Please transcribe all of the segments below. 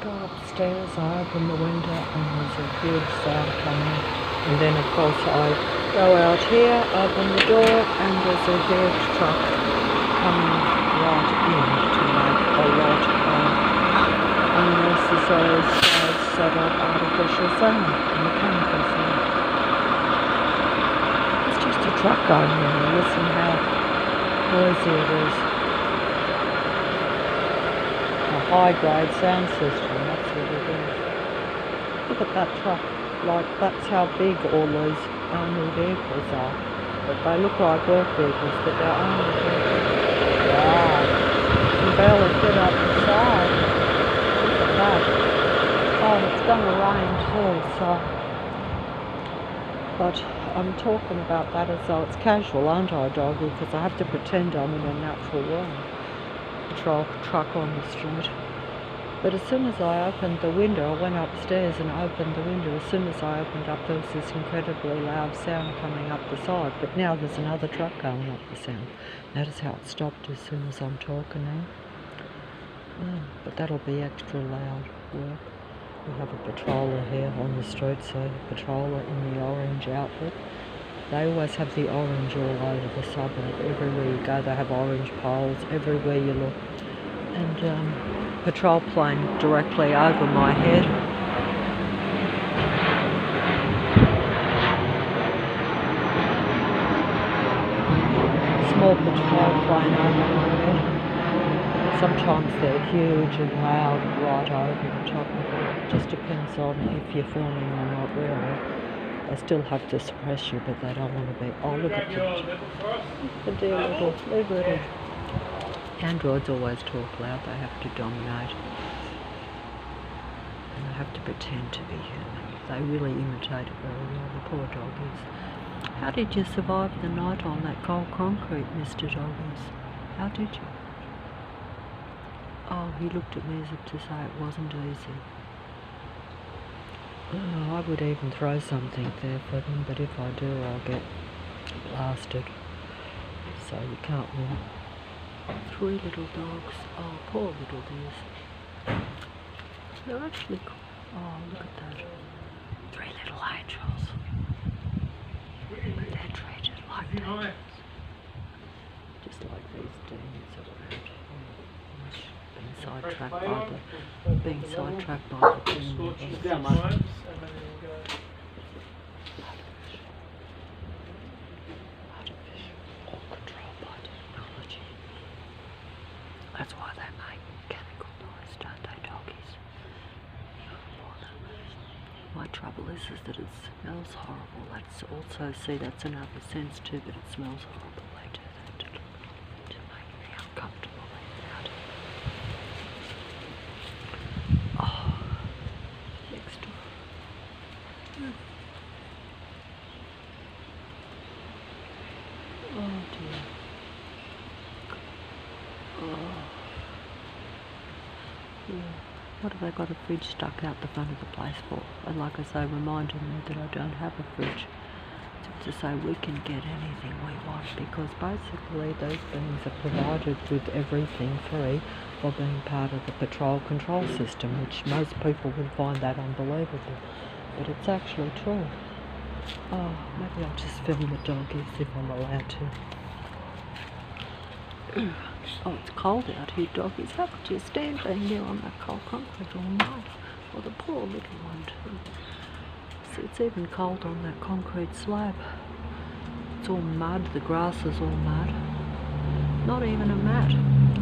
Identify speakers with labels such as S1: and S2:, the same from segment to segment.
S1: go upstairs, I open the window and there's a huge sound coming. And then of course I go out here, open the door and there's a huge truck coming right in to make a lot of unnecessary set up artificial sound, mechanical sound. It's just a truck going here. Listen how noisy it is. High-grade sound system, that's what it is. Look at that truck, like that's how big all these army vehicles are. But they look like work vehicles, but they're army vehicles. Wow, you can barely fit up the side. Look at that. Oh, it's gonna rain too, so. But I'm talking about that as though it's casual, aren't I, doggy? Because I have to pretend I'm in a natural world. Patrol truck on the street. But as soon as I opened the window, I went upstairs and opened the window. As soon as I opened up, there was this incredibly loud sound coming up the side. But now there's another truck going up the sound. Notice how it stopped as soon as I'm talking now. Oh, but that'll be extra loud work. We have a patroller here on the street, so the patroller in the orange outfit. They always have the orange all over the suburb. Everywhere you go, they have orange poles everywhere you look. And patrol plane directly over my head. Small patrol plane over my head. Sometimes they're huge and loud right over the top of it. Just depends on if you're filming or not, really. They still have to suppress you, but they don't want to be. Oh, look at the dear little. Androids always talk loud. They have to dominate, and they have to pretend to be human. They really imitate it very well. The poor doggies. How did you survive the night on that cold concrete, Mr. Doggies? How did you? Oh, he looked at me as if to say it wasn't easy. Oh, I would even throw something there for them, but if I do, I'll get blasted. So you can't win. 3 little dogs. Oh, poor little dears. They're actually cool. Oh, look at that. 3 little angels. They're treated like demons. Just like these demons around. Being sidetracked by the demons. That's why they make mechanical noise, don't they, doggies? My trouble is that it smells horrible. That's also, see, that's another sense too, but it smells horrible. They do that to make me uncomfortable about it. Oh, next door. Oh dear. Oh. Yeah. What have they got a fridge stuck out the front of the place for? And like I say, reminding me that I don't have a fridge. To say we can get anything we want, because basically those things are provided with everything free for being part of the patrol control system, which most people would find that unbelievable. But it's actually true. Oh, maybe I'll just film the doggies if I'm allowed to. Oh, it's cold out here, doggies. How could you stand being there on that cold concrete all night? Well, the poor little one too. See, it's even cold on that concrete slab. It's all mud, the grass is all mud. Not even a mat.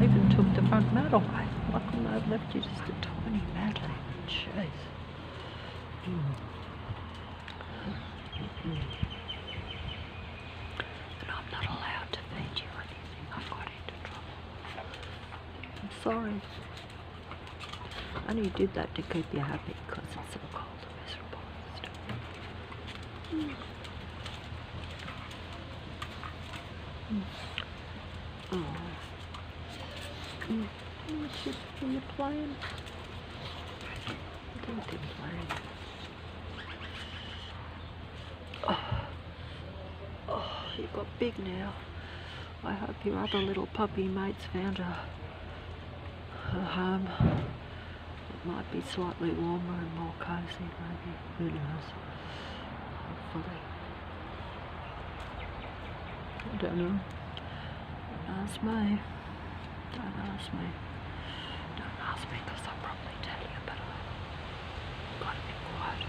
S1: Even took the front mat away. Why couldn't they have left you just a tiny mat? Jeez. And I'm not allowed to feed you anything. I got into trouble. I'm sorry. I only did that to keep you happy because it's so cold and miserable and stuff. Oh. Are you playing? I think they're playing. Oh, you got big now. I hope your other little puppy mates found a home. Might be slightly warmer and more cosy, maybe. Who knows? Hopefully. I don't know. Don't ask me. Don't ask me. Don't ask me because I'll probably tell you, but I've got to be quiet.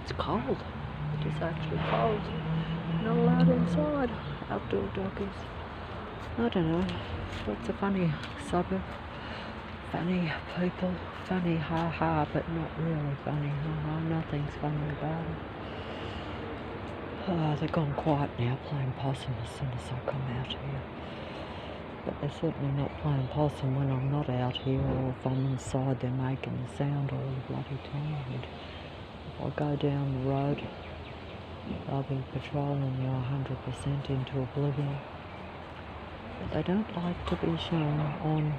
S1: It's cold. It is actually cold. Not allowed inside. Outdoor doggies. I don't know. It's a funny suburb. Funny people. Funny ha-ha, but not really funny ha-ha. Nothing's funny about it. They've gone quiet now, playing possum as soon as I come out here. But they're certainly not playing possum when I'm not out here, or if I'm inside they're making the sound all the bloody time. And if I go down the road, they'll be patrolling you 100% into oblivion. But they don't like to be shown on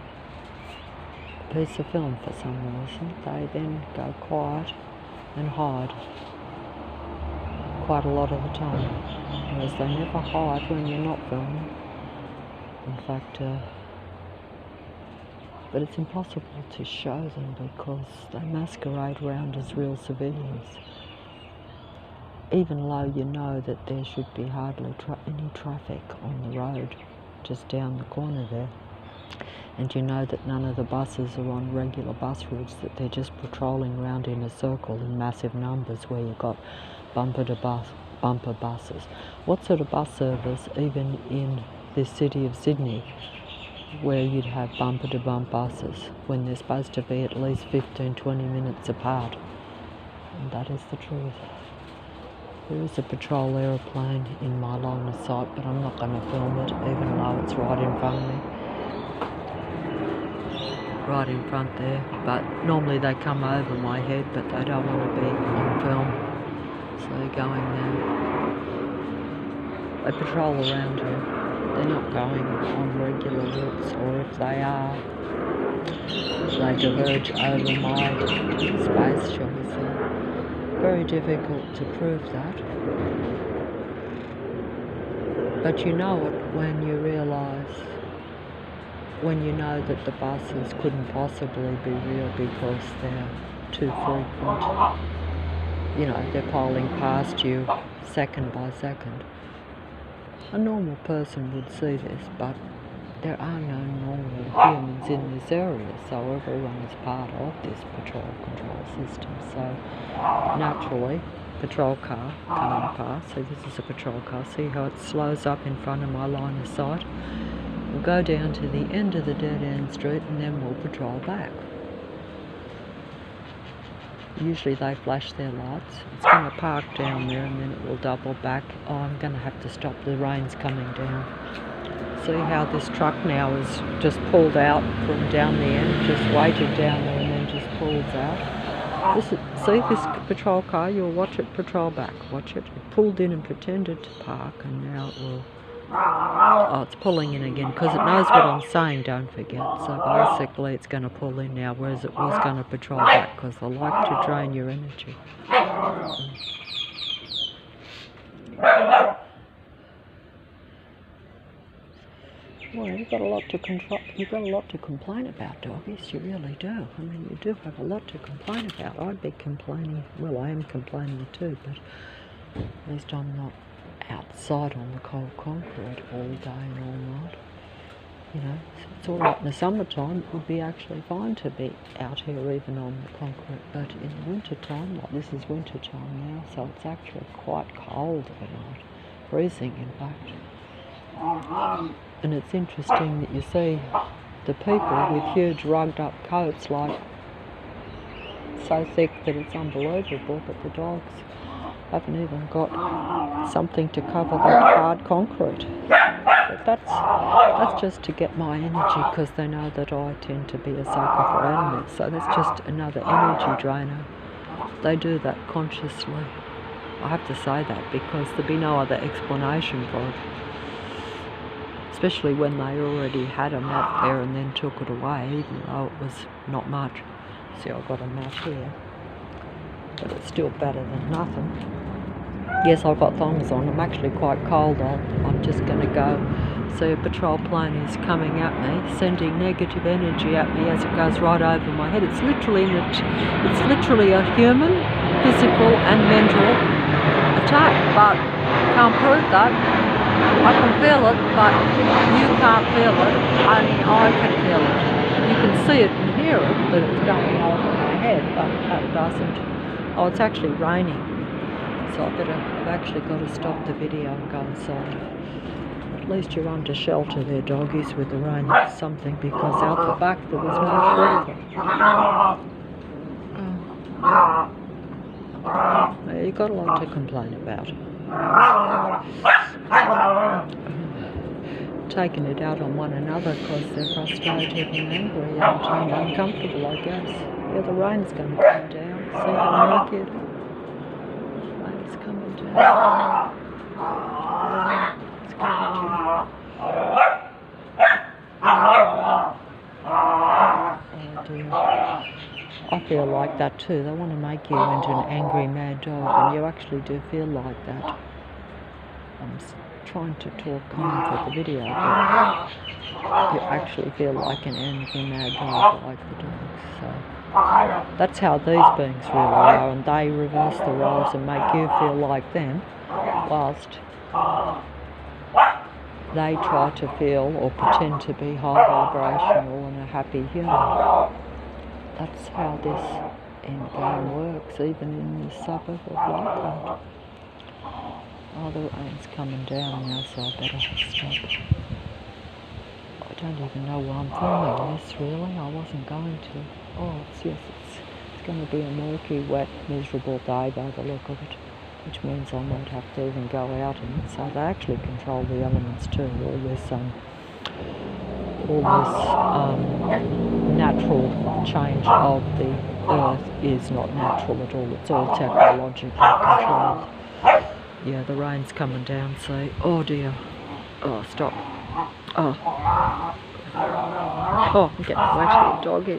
S1: a piece of film for some reason. They then go quiet and hide quite a lot of the time, whereas they never hide when you're not filming. In fact, but it's impossible to show them because they masquerade around as real civilians, even though you know that there should be hardly any traffic on the road just down the corner there, and you know that none of the buses are on regular bus routes, that they're just patrolling around in a circle in massive numbers where you've got bumper buses. What sort of bus service, even in this city of Sydney, where you'd have bumper-to-bumper buses when they're supposed to be at least 15-20 minutes apart? And that is the truth. There is a patrol aeroplane in my line of sight, but I'm not going to film it, even though it's right in front of me. Right in front there. But normally they come over my head, but they don't want to be on film. So they're going there. They patrol around here. They're not going on regular routes, or if they are, they diverge over my space, shall we say. Very difficult to prove that. But you know it when you realise, when you know that the buses couldn't possibly be real because they're too frequent. You know, they're piling past you second by second. A normal person would see this, but there are no normal humans in this area, so everyone is part of this patrol control system. So naturally, patrol car coming past, so this is a patrol car, see how it slows up in front of my line of sight? We'll go down to the end of the dead end street and then we'll patrol back. Usually they flash their lights. It's going to park down there and then it will double back. Oh, I'm going to have to stop, the rain's coming down. See how this truck now is just pulled out from down the end, just waited down there and then just pulls out. See this patrol car, you'll watch it patrol back, watch it. It pulled in and pretended to park and now it will... Oh, it's pulling in again because it knows what I'm saying, don't forget. So basically it's going to pull in now, whereas it was going to patrol back because I like to drain your energy. Well, you've got a lot to complain about, doggies. You really do. I mean, you do have a lot to complain about. I'd be complaining. Well, I am complaining too, but at least I'm not outside on the cold concrete all day and all night. You know, it's all right in the summertime. It would be actually fine to be out here even on the concrete, but in the winter time, like this is winter time now, so it's actually quite cold at night, freezing in fact. And it's interesting that you see the people with huge rugged up coats, like so thick that it's unbelievable, but the dogs haven't even got something to cover that hard concrete. But that's just to get my energy, because they know that I tend to be a sucker for animals, so that's just another energy drainer. They do that consciously. I have to say that because there'd be no other explanation for it. Especially when they already had a mat there and then took it away, even though it was not much. See, I've got a mat here, but it's still better than nothing. Yes, I've got thongs on. I'm actually quite cold. I'm just going to go. See, a patrol plane is coming at me, sending negative energy at me as it goes right over my head. It's literally a human, physical and mental attack, but can't prove that. I can feel it, but you can't feel it. Only I can feel it. You can see it and hear it, that it's going over my head, but that doesn't. Oh, it's actually raining, so I've actually got to stop the video and go inside. At least you're under shelter there, doggies, with the rain. That's something, because out the back there was no shelter. You've got a lot to complain about. Taking it out on one another because they're frustrated and angry and uncomfortable, I guess. Yeah, the rain's going to come down. See how naked? Rain's coming down. It's coming down. Oh dear. I feel like that too. They want to make you into an angry mad dog, and you actually do feel like that. I'm trying to talk calm for the video, but you actually feel like an angry mad dog, like the dogs. So that's how these beings really are, and they reverse the roles and make you feel like them, whilst they try to feel or pretend to be high vibrational and a happy human. That's how this endgame works, even in the suburb of Lakeland. Oh, the rain's coming down now, so I better stop. I don't even know why I'm filming this, really. I wasn't going to. Oh, it's going to be a murky, wet, miserable day by the look of it, which means I might have to even go out in it. So they actually control the elements too. All this natural change of the earth is not natural at all. It's all technologically controlled. Yeah, the rain's coming down, so, oh dear. Oh, stop. Oh, I'm getting wet here, doggish.